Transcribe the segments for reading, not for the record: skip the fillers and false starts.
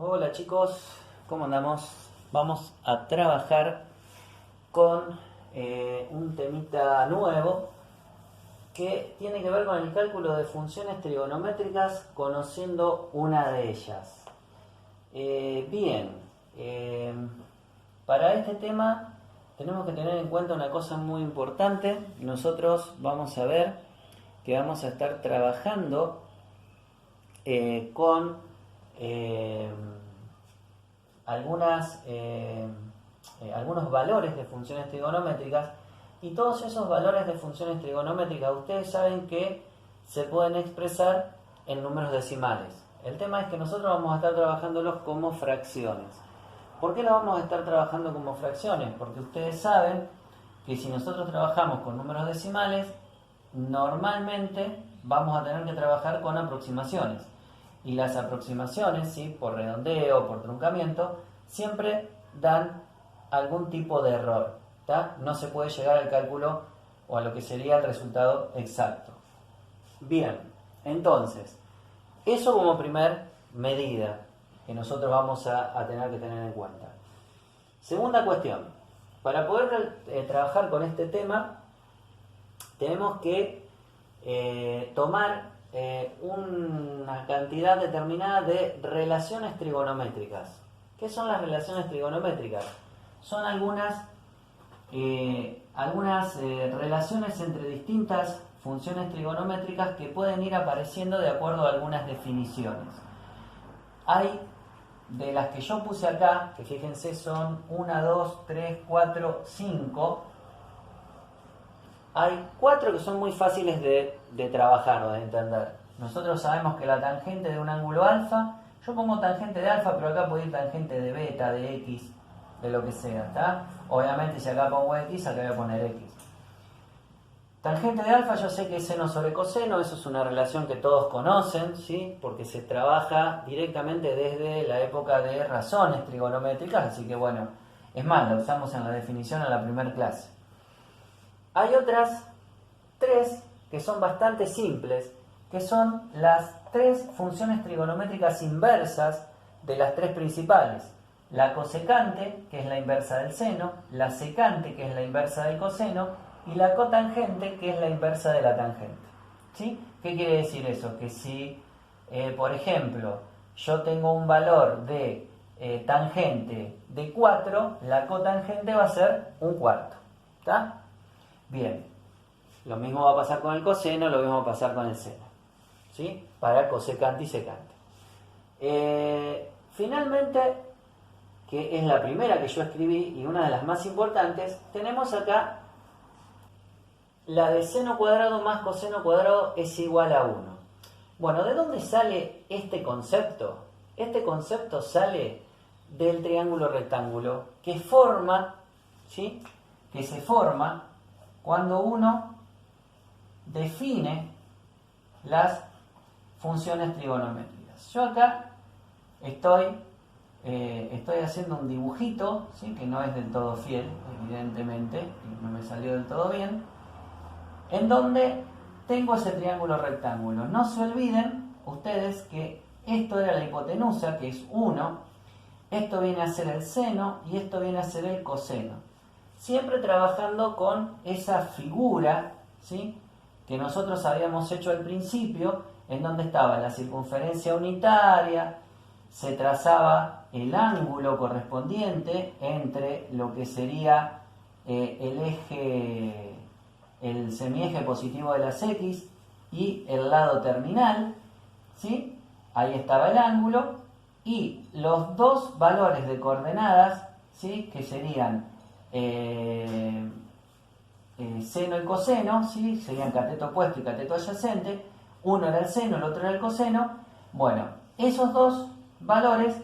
Hola chicos, ¿cómo andamos? Vamos a trabajar con un temita nuevo que tiene que ver con el cálculo de funciones trigonométricas conociendo una de ellas. Bien, eh, para este tema tenemos que tener en cuenta una cosa muy importante. Nosotros vamos a ver que vamos a estar trabajando con eh, algunos valores de funciones trigonométricas, y todos esos valores de funciones trigonométricas ustedes saben que se pueden expresar en números decimales. El tema es que nosotros vamos a estar trabajándolos como fracciones. ¿Por qué los vamos a estar trabajando como fracciones? Porque ustedes saben que si nosotros trabajamos con números decimales, normalmente vamos a tener que trabajar con aproximaciones. Y las aproximaciones, ¿sí?, por redondeo, por truncamiento, siempre dan algún tipo de error. ¿tá? No se puede llegar al cálculo o a lo que sería el resultado exacto. Bien, entonces, eso como primer medida que nosotros vamos a tener que tener en cuenta. Segunda cuestión, para poder trabajar con este tema, tenemos que tomar una cantidad determinada de relaciones trigonométricas. ¿Qué son las relaciones trigonométricas? Son algunas relaciones entre distintas funciones trigonométricas que pueden ir apareciendo de acuerdo a algunas definiciones. Hay de las que yo puse acá, que fíjense son 1, 2, 3, 4, 5. Hay 4 que son muy fáciles de trabajar o de entender. Nosotros sabemos que la tangente de un ángulo alfa, yo pongo tangente de alfa, pero acá puede ir tangente de beta, de x, de lo que sea, ¿está? Obviamente si acá pongo x, acá voy a poner x. Tangente de alfa yo sé que es seno sobre coseno, eso es una relación que todos conocen, ¿sí? Porque se trabaja directamente desde la época de razones trigonométricas, así que bueno, es más, la usamos en la definición en la primera clase. Hay otras 3 que son bastante simples, que son las 3 funciones trigonométricas inversas de las 3 principales. La cosecante, que es la inversa del seno, la secante, que es la inversa del coseno, y la cotangente, que es la inversa de la tangente. ¿Sí? ¿Qué quiere decir eso? Que si, por ejemplo, yo tengo un valor de tangente de 4, la cotangente va a ser un cuarto. ¿Está? Bien, lo mismo va a pasar con el coseno, lo mismo va a pasar con el seno, ¿sí? Para cosecante y secante. Finalmente, que es la primera que yo escribí y una de las más importantes, tenemos acá la de seno cuadrado más coseno cuadrado es igual a 1. Bueno, ¿de dónde sale este concepto? Este concepto sale del triángulo rectángulo que forma, ¿sí?, que se forma cuando uno define las funciones trigonométricas. Yo acá estoy haciendo un dibujito, ¿sí?, que no es del todo fiel, evidentemente, y no me salió del todo bien, en donde tengo ese triángulo rectángulo. No se olviden ustedes que esto era la hipotenusa, que es 1, esto viene a ser el seno y esto viene a ser el coseno. Siempre trabajando con esa figura, ¿sí?, que nosotros habíamos hecho al principio, en donde estaba la circunferencia unitaria, se trazaba el ángulo correspondiente entre lo que sería el semieje positivo de las x y el lado terminal, ¿sí? Ahí estaba el ángulo, y los dos valores de coordenadas, ¿sí?, que serían seno y coseno, ¿sí?, serían cateto opuesto y cateto adyacente. Uno era el seno, el otro era el coseno. Bueno, esos dos valores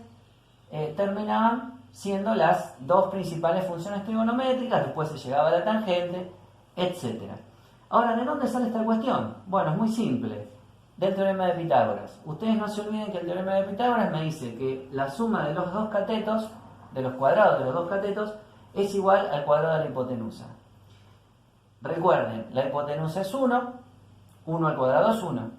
terminaban siendo las dos principales funciones trigonométricas. Después se llegaba a la tangente, etc. Ahora, ¿de dónde sale esta cuestión? Bueno, es muy simple, del teorema de Pitágoras. Ustedes no se olviden que el teorema de Pitágoras me dice que la suma de los dos catetos, de los cuadrados de los dos catetos, es igual al cuadrado de la hipotenusa. Recuerden, la hipotenusa es 1, 1 al cuadrado es 1.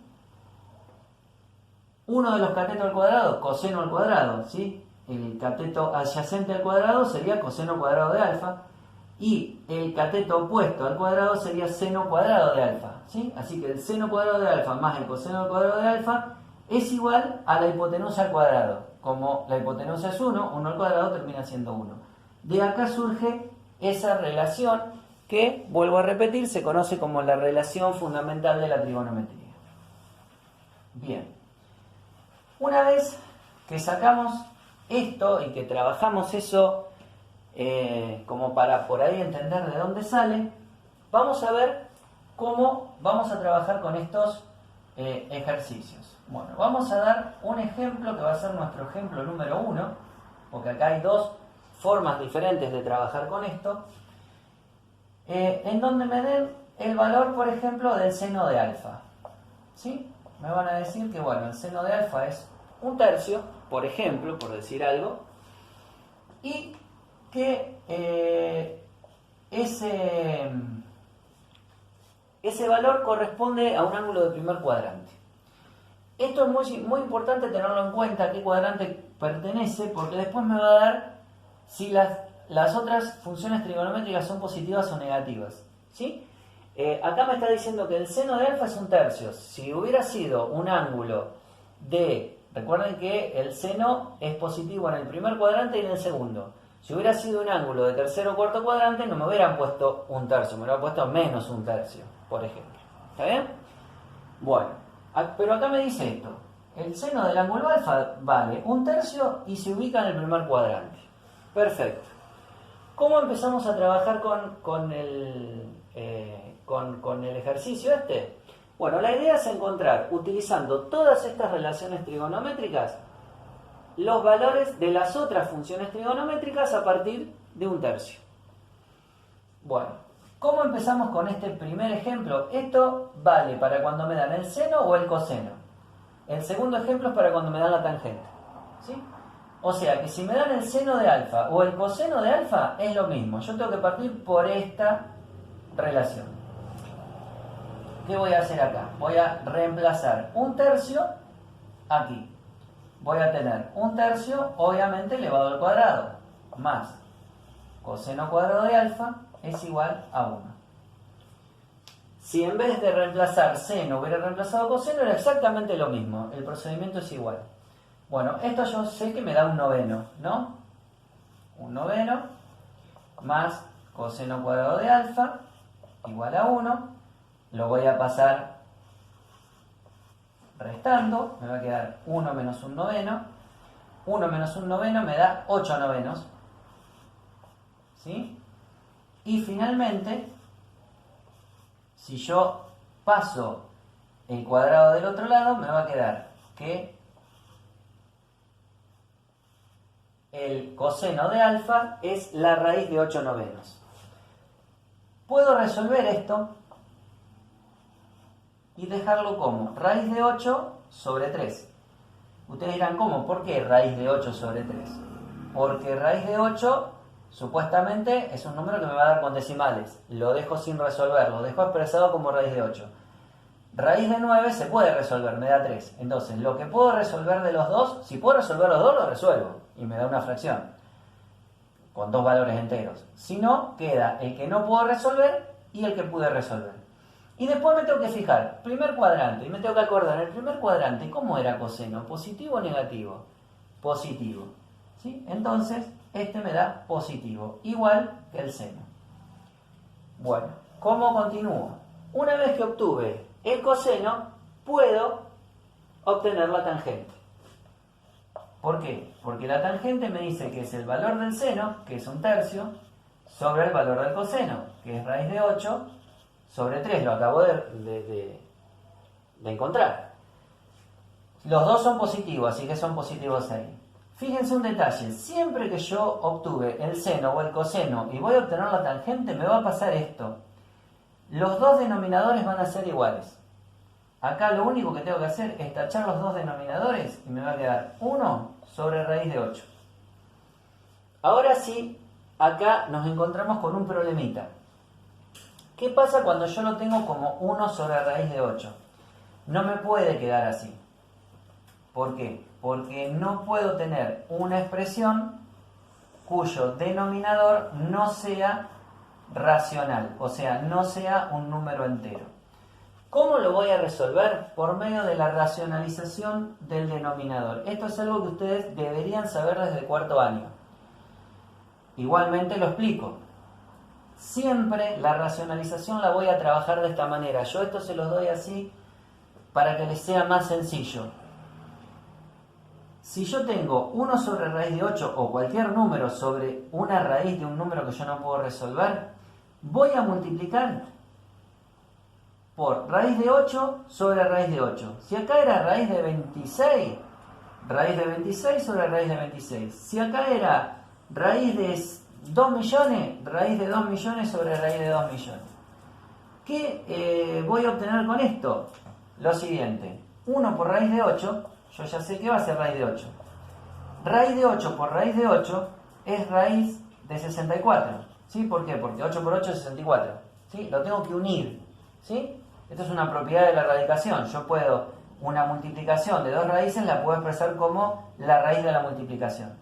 Uno de los catetos al cuadrado, coseno al cuadrado, ¿sí? El cateto adyacente al cuadrado sería coseno cuadrado de alfa. Y el cateto opuesto al cuadrado sería seno cuadrado de alfa, ¿sí? Así que el seno cuadrado de alfa más el coseno al cuadrado de alfa es igual a la hipotenusa al cuadrado. Como la hipotenusa es 1, 1 al cuadrado termina siendo 1. De acá surge esa relación que, vuelvo a repetir, se conoce como la relación fundamental de la trigonometría. Bien. Una vez que sacamos esto y que trabajamos eso como para por ahí entender de dónde sale, vamos a ver cómo vamos a trabajar con estos ejercicios. Bueno, vamos a dar un ejemplo que va a ser nuestro ejemplo número 1, porque acá hay dos formas diferentes de trabajar con esto, en donde me den el valor, por ejemplo, del seno de alfa. ¿Sí? Me van a decir que, bueno, el seno de alfa es 1/3, por ejemplo, por decir algo, y que ese valor corresponde a un ángulo de primer cuadrante. Esto es muy importante tenerlo en cuenta, a qué cuadrante pertenece, porque después me va a dar si las otras funciones trigonométricas son positivas o negativas. ¿Sí? Acá me está diciendo que el seno de alfa es 1/3. Si hubiera sido un ángulo de... Recuerden que el seno es positivo en el primer cuadrante y en el segundo. Si hubiera sido un ángulo de tercero o cuarto cuadrante, no me hubieran puesto 1/3, me hubieran puesto menos 1/3, por ejemplo. ¿Está bien? Bueno, pero acá me dice esto. El seno del ángulo alfa vale 1/3 y se ubica en el primer cuadrante. Perfecto. ¿Cómo empezamos a trabajar con el ejercicio este? Bueno, la idea es encontrar, utilizando todas estas relaciones trigonométricas, los valores de las otras funciones trigonométricas a partir de 1/3. Bueno, ¿cómo empezamos con este primer ejemplo? Esto vale para cuando me dan el seno o el coseno. El segundo ejemplo es para cuando me dan la tangente. ¿Sí? O sea que si me dan el seno de alfa o el coseno de alfa, es lo mismo. Yo tengo que partir por esta relación. ¿Qué voy a hacer acá? Voy a reemplazar 1/3 aquí. Voy a tener 1/3, obviamente, elevado al cuadrado, más coseno cuadrado de alfa es igual a 1. Si en vez de reemplazar seno hubiera reemplazado coseno, era exactamente lo mismo. El procedimiento es igual. Bueno, esto yo sé que me da 1/9, ¿no? 1/9 más coseno cuadrado de alfa igual a 1. Lo voy a pasar restando, me va a quedar 1 menos 1/9. 1 menos 1/9 me da 8/9. ¿Sí? Y finalmente, si yo paso el cuadrado del otro lado, me va a quedar que el coseno de alfa es la raíz de 8/9. Puedo resolver esto y dejarlo como raíz de 8 sobre 3. Ustedes dirán, ¿cómo? ¿Por qué raíz de 8 sobre 3? Porque raíz de 8 supuestamente es un número que me va a dar con decimales. Lo dejo sin resolver, lo dejo expresado como raíz de 8. Raíz de 9 se puede resolver, me da 3. Entonces, lo que puedo resolver de los dos, si puedo resolver los dos, lo resuelvo. Y me da una fracción con dos valores enteros. Si no, queda el que no puedo resolver y el que pude resolver. Y después me tengo que fijar, primer cuadrante, y me tengo que acordar, el primer cuadrante, ¿cómo era coseno? ¿Positivo o negativo? Positivo. ¿Sí? Entonces, este me da positivo, igual que el seno. Bueno, ¿cómo continúo? Una vez que obtuve el coseno, puedo obtener la tangente. ¿Por qué? Porque la tangente me dice que es el valor del seno, que es 1/3, sobre el valor del coseno, que es raíz de 8, sobre 3, lo acabo de encontrar. Los dos son positivos, así que son positivos ahí. Fíjense un detalle, siempre que yo obtuve el seno o el coseno y voy a obtener la tangente, me va a pasar esto. Los dos denominadores van a ser iguales. Acá lo único que tengo que hacer es tachar los dos denominadores y me va a quedar 1 sobre raíz de 8. Ahora sí, acá nos encontramos con un problemita. ¿Qué pasa cuando yo lo tengo como 1 sobre raíz de 8? No me puede quedar así. ¿Por qué? Porque no puedo tener una expresión cuyo denominador no sea racional, o sea, no sea un número entero. ¿Cómo lo voy a resolver? Por medio de la racionalización del denominador. Esto es algo que ustedes deberían saber desde cuarto año. Igualmente lo explico. Siempre la racionalización la voy a trabajar de esta manera. Yo esto se los doy así para que les sea más sencillo. Si yo tengo 1 sobre raíz de 8 o cualquier número sobre una raíz de un número que yo no puedo resolver, voy a multiplicar por raíz de 8 sobre raíz de 8. Si acá era raíz de 26, raíz de 26 sobre raíz de 26. Si acá era raíz de 2 millones, raíz de 2 millones sobre raíz de 2 millones. ¿Qué voy a obtener con esto? Lo siguiente, 1 por raíz de 8, yo ya sé que va a ser raíz de 8. Raíz de 8 por raíz de 8 es raíz de 64. ¿Sí? ¿Por qué? Porque 8 por 8 es 64. ¿Sí? Lo tengo que unir. ¿Sí? Esto es una propiedad de la radicación. Yo puedo, una multiplicación de dos raíces la puedo expresar como la raíz de la multiplicación.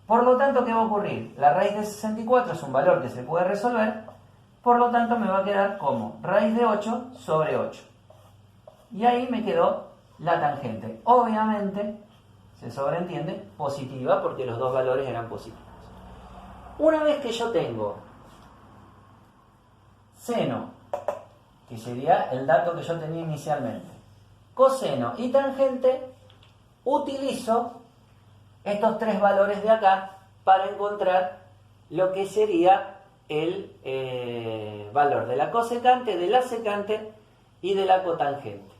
Por lo tanto, ¿qué va a ocurrir? La raíz de 64 es un valor que se puede resolver, por lo tanto me va a quedar como raíz de 8 sobre 8. Y ahí me quedó la tangente. Obviamente, se sobreentiende, positiva, porque los dos valores eran positivos. Una vez que yo tengo seno, que sería el dato que yo tenía inicialmente, coseno y tangente, utilizo estos tres valores de acá para encontrar lo que sería el valor de la cosecante, de la secante y de la cotangente.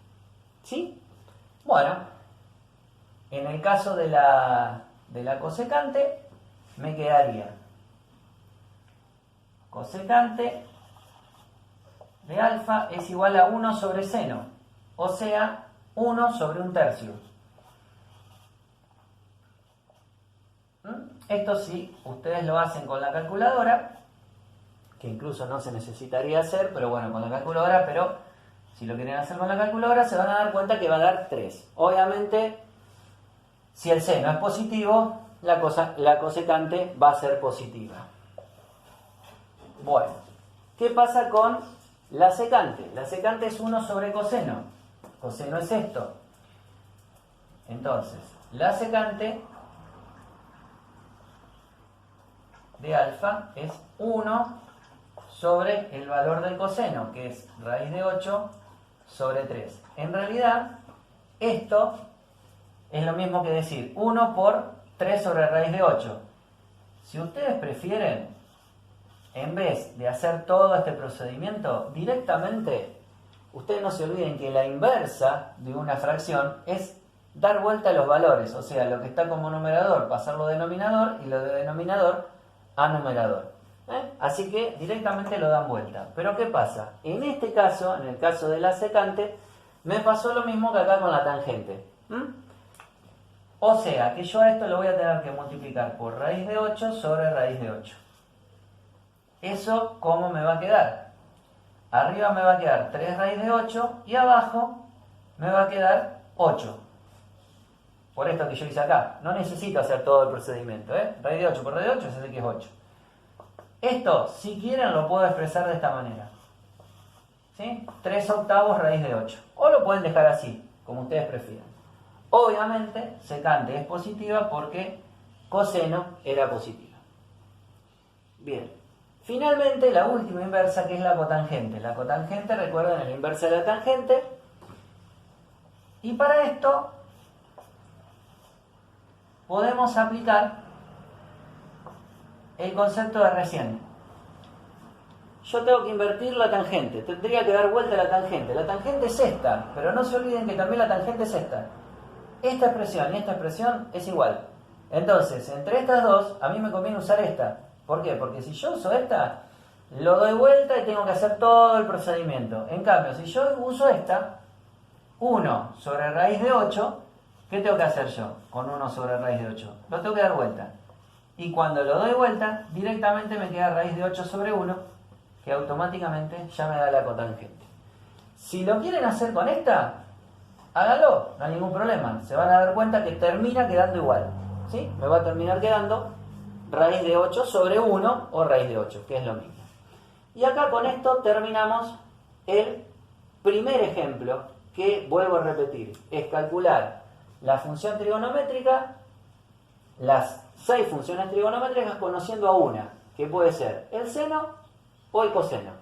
¿Sí? Bueno, en el caso de la cosecante me quedaría cosecante de alfa es igual a 1 sobre seno, o sea, 1 sobre 1/3. Esto sí, ustedes lo hacen con la calculadora, que incluso no se necesitaría hacer, pero bueno, con la calculadora, pero si lo quieren hacer con la calculadora se van a dar cuenta que va a dar 3. Obviamente, si el seno es positivo, la cosecante va a ser positiva. Bueno, ¿qué pasa con la secante? La secante es 1 sobre coseno. Coseno es esto. Entonces, la secante de alfa es 1 sobre el valor del coseno, que es raíz de 8 sobre 3. En realidad, esto es lo mismo que decir 1 por 3 sobre raíz de 8. Si ustedes prefieren, en vez de hacer todo este procedimiento, directamente, ustedes no se olviden que la inversa de una fracción es dar vuelta a los valores, o sea, lo que está como numerador, pasarlo a denominador, y lo de denominador a numerador. Así que directamente lo dan vuelta. Pero ¿qué pasa? En este caso, en el caso de la secante, me pasó lo mismo que acá con la tangente. O sea, que yo a esto lo voy a tener que multiplicar por raíz de 8 sobre raíz de 8. ¿Eso cómo me va a quedar? Arriba me va a quedar 3 raíz de 8 y abajo me va a quedar 8. Por esto que yo hice acá. No necesito hacer todo el procedimiento. Raíz de 8 por raíz de 8 se hace que es 8. Esto, si quieren, lo puedo expresar de esta manera. ¿Sí? 3 octavos raíz de 8. O lo pueden dejar así, como ustedes prefieran. Obviamente, secante es positiva porque coseno era positiva. Bien. Finalmente, la última inversa, que es la cotangente. La cotangente, recuerden, es la inversa de la tangente. Y para esto, podemos aplicar el concepto de recién. Yo tengo que invertir la tangente, tendría que dar vuelta a la tangente. La tangente es esta, pero no se olviden que también la tangente es esta. Esta expresión y esta expresión es igual. Entonces, entre estas dos, a mí me conviene usar esta. ¿Por qué? Porque si yo uso esta, lo doy vuelta y tengo que hacer todo el procedimiento. En cambio, si yo uso esta, 1 sobre raíz de 8, ¿qué tengo que hacer yo con 1 sobre raíz de 8? Lo tengo que dar vuelta. Y cuando lo doy vuelta, directamente me queda raíz de 8 sobre 1, que automáticamente ya me da la cotangente. Si lo quieren hacer con esta, hágalo, no hay ningún problema. Se van a dar cuenta que termina quedando igual. ¿Sí? Me va a terminar quedando raíz de 8 sobre 1 o raíz de 8, que es lo mismo. Y acá con esto terminamos el primer ejemplo, que vuelvo a repetir, es calcular la función trigonométrica, las 6 funciones trigonométricas conociendo a una, que puede ser el seno o el coseno.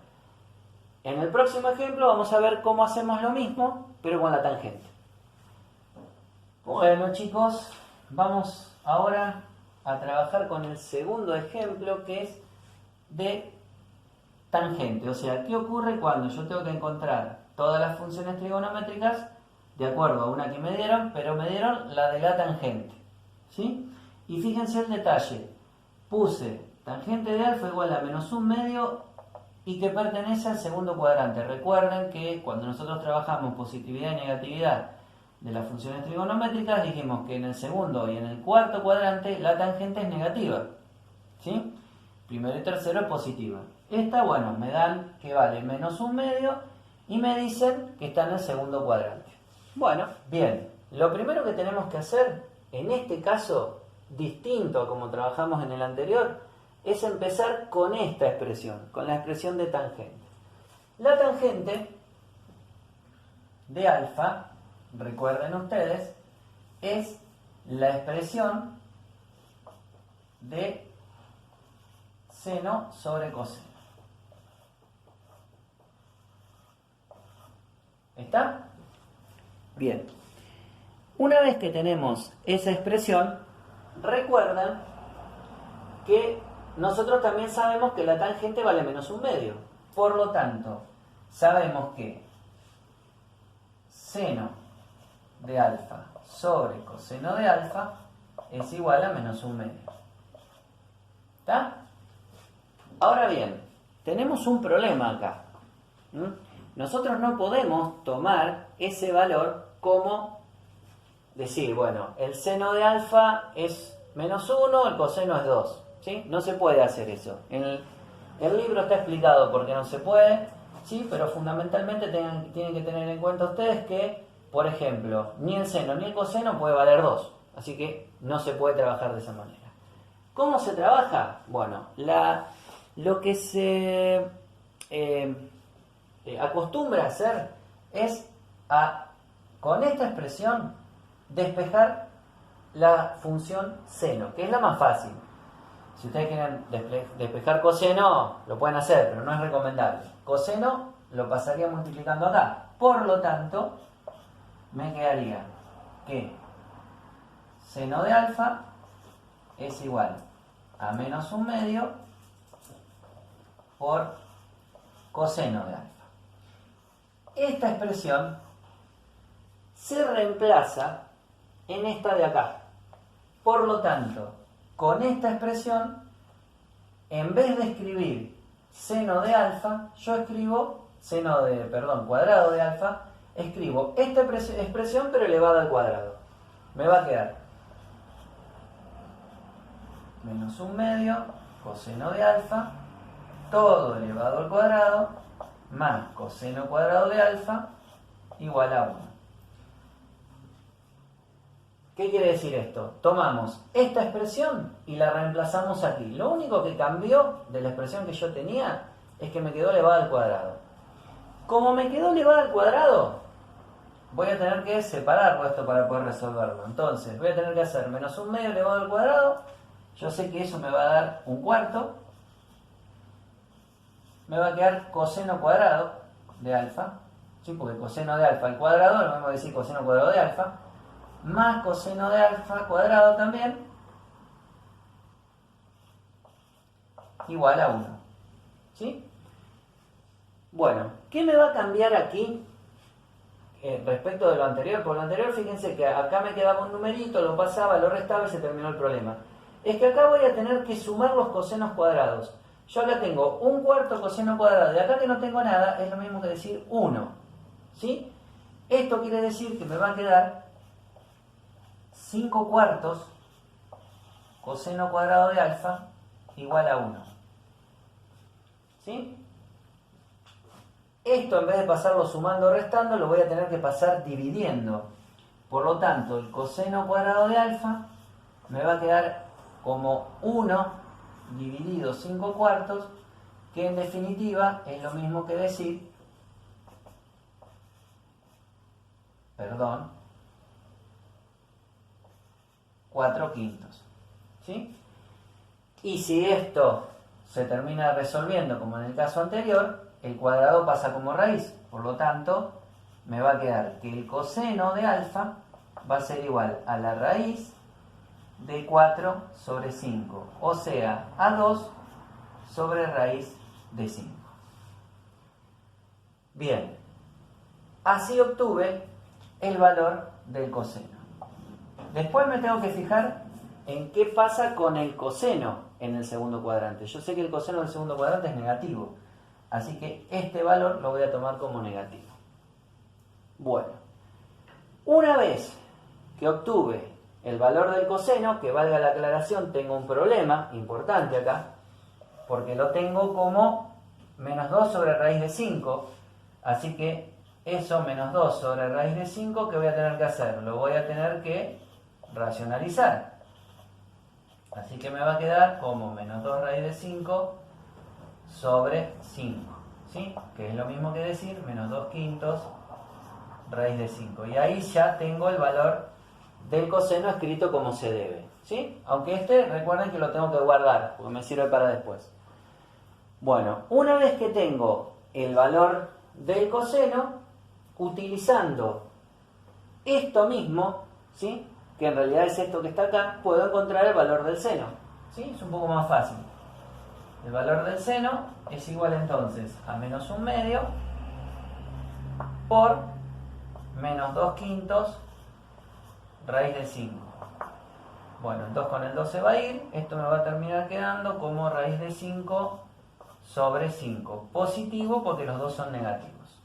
En el próximo ejemplo vamos a ver cómo hacemos lo mismo, pero con la tangente. Bueno, chicos, vamos ahora a trabajar con el segundo ejemplo, que es de tangente. O sea, ¿qué ocurre cuando yo tengo que encontrar todas las funciones trigonométricas de acuerdo a una que me dieron, pero me dieron la de la tangente? ¿Sí? Y fíjense el detalle. Puse tangente de alfa igual a menos 1/2 y que pertenece al segundo cuadrante. Recuerden que cuando nosotros trabajamos positividad y negatividad de las funciones trigonométricas, dijimos que en el segundo y en el cuarto cuadrante la tangente es negativa. ¿Sí? Primero y tercero es positiva. Esta, bueno, me dan que vale menos 1/2 y me dicen que está en el segundo cuadrante. Bueno, bien. Lo primero que tenemos que hacer, en este caso, distinto a como trabajamos en el anterior, es empezar con esta expresión, con la expresión de tangente. La tangente de alfa, recuerden ustedes, es la expresión de seno sobre coseno. ¿Está? Bien. Una vez que tenemos esa expresión, recuerden que nosotros también sabemos que la tangente vale menos 1/2. Por lo tanto, sabemos que seno de alfa sobre coseno de alfa es igual a menos 1/2. ¿Está? Ahora bien, tenemos un problema acá. Nosotros no podemos tomar ese valor como decir, bueno, el seno de alfa es menos 1, el coseno es 2. ¿Sí? No se puede hacer eso. En el libro está explicado por qué no se puede, ¿sí? Pero fundamentalmente tienen que tener en cuenta ustedes que, por ejemplo, ni el seno ni el coseno puede valer 2. Así que no se puede trabajar de esa manera. ¿Cómo se trabaja? Bueno, lo que se acostumbra a hacer es con esta expresión despejar la función seno, que es la más fácil. Si ustedes quieren despejar coseno, lo pueden hacer, pero no es recomendable. Coseno lo pasaría multiplicando acá. Por lo tanto, me quedaría que seno de alfa es igual a menos 1/2 por coseno de alfa. Esta expresión se reemplaza en esta de acá. Por lo tanto, con esta expresión, en vez de escribir seno de alfa, yo escribo cuadrado de alfa, escribo esta expresión pero elevada al cuadrado. Me va a quedar menos 1/2 coseno de alfa, todo elevado al cuadrado, más coseno cuadrado de alfa, igual a 1. ¿Qué quiere decir esto? Tomamos esta expresión y la reemplazamos aquí. Lo único que cambió de la expresión que yo tenía es que me quedó elevada al cuadrado. Como me quedó elevada al cuadrado, voy a tener que separarlo esto para poder resolverlo. Entonces, voy a tener que hacer menos 1/2 elevado al cuadrado. Yo sé que eso me va a dar 1/4. Me va a quedar coseno cuadrado de alfa. ¿Sí? Porque coseno de alfa al cuadrado, lo mismo decir coseno cuadrado de alfa. Más coseno de alfa cuadrado también, igual a 1. ¿Sí? Bueno, ¿qué me va a cambiar aquí respecto de lo anterior? Por lo anterior, fíjense que acá me quedaba un numerito, lo pasaba, lo restaba y se terminó el problema. Es que acá voy a tener que sumar los cosenos cuadrados. Yo acá tengo 1/4 coseno cuadrado, de acá que no tengo nada, es lo mismo que decir 1. ¿Sí? Esto quiere decir que me va a quedar 5/4 coseno cuadrado de alfa igual a 1. ¿Sí? Esto en vez de pasarlo sumando o restando, lo voy a tener que pasar dividiendo. Por lo tanto, el coseno cuadrado de alfa me va a quedar como 1 dividido 5 cuartos, que en definitiva es lo mismo que decir, 4 quintos. ¿Sí? Y si esto se termina resolviendo como en el caso anterior, el cuadrado pasa como raíz. Por lo tanto, me va a quedar que el coseno de alfa va a ser igual a la raíz de 4 sobre 5. O sea, a 2 sobre raíz de 5. Bien, así obtuve el valor del coseno. Después me tengo que fijar en qué pasa con el coseno en el segundo cuadrante. Yo sé que el coseno del segundo cuadrante es negativo, así que este valor lo voy a tomar como negativo. Bueno, una vez que obtuve el valor del coseno, que valga la aclaración, tengo un problema importante acá, porque lo tengo como menos 2 sobre raíz de 5, así que eso menos 2 sobre raíz de 5, ¿qué voy a tener que hacer? Lo voy a tener que racionalizar. Así que me va a quedar como menos 2 raíz de 5 sobre 5, ¿sí? Que es lo mismo que decir menos 2 quintos raíz de 5. Y ahí ya tengo el valor del coseno escrito como se debe, ¿sí? Aunque recuerden que lo tengo que guardar, porque me sirve para después. Bueno, una vez que tengo el valor del coseno, utilizando esto mismo, ¿sí? Que en realidad es esto que está acá, puedo encontrar el valor del seno, ¿sí? Es un poco más fácil. El valor del seno es igual entonces a menos 1/2 por menos 2 quintos raíz de 5. Bueno, entonces con el 2 se va a ir, esto me va a terminar quedando como raíz de 5 sobre 5. Positivo porque los dos son negativos.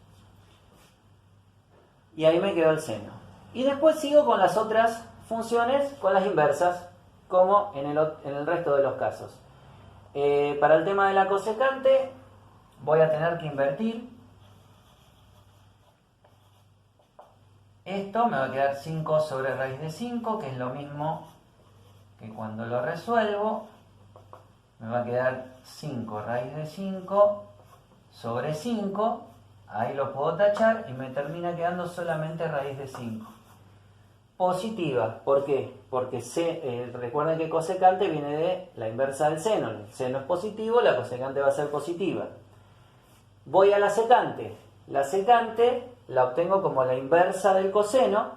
Y ahí me quedó el seno. Y después sigo con las otras funciones, con las inversas, como en el resto de los casos. Para el tema de la cosecante, voy a tener que invertir. Esto me va a quedar 5 sobre raíz de 5, que es lo mismo que cuando lo resuelvo. Me va a quedar 5 raíz de 5 sobre 5. Ahí lo puedo tachar y me termina quedando solamente raíz de 5. Positiva, ¿por qué? Porque recuerden que cosecante viene de la inversa del seno. El seno es positivo, la cosecante va a ser positiva. Voy a la secante. La secante la obtengo como la inversa del coseno.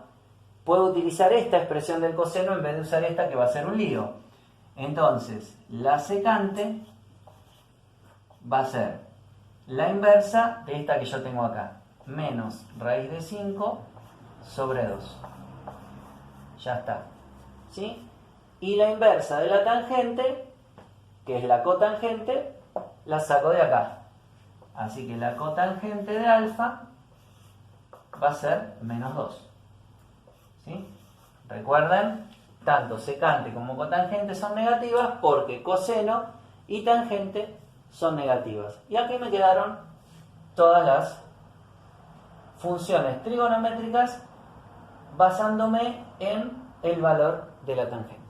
Puedo utilizar esta expresión del coseno en vez de usar esta, que va a ser un lío. Entonces, la secante va a ser la inversa de esta que yo tengo acá. Menos raíz de 5 sobre 2. Ya está. ¿Sí? Y la inversa de la tangente, que es la cotangente, la saco de acá. Así que la cotangente de alfa va a ser menos 2. ¿Sí? Recuerden, tanto secante como cotangente son negativas porque coseno y tangente son negativas. Y aquí me quedaron todas las funciones trigonométricas basándome en el valor de la tangente.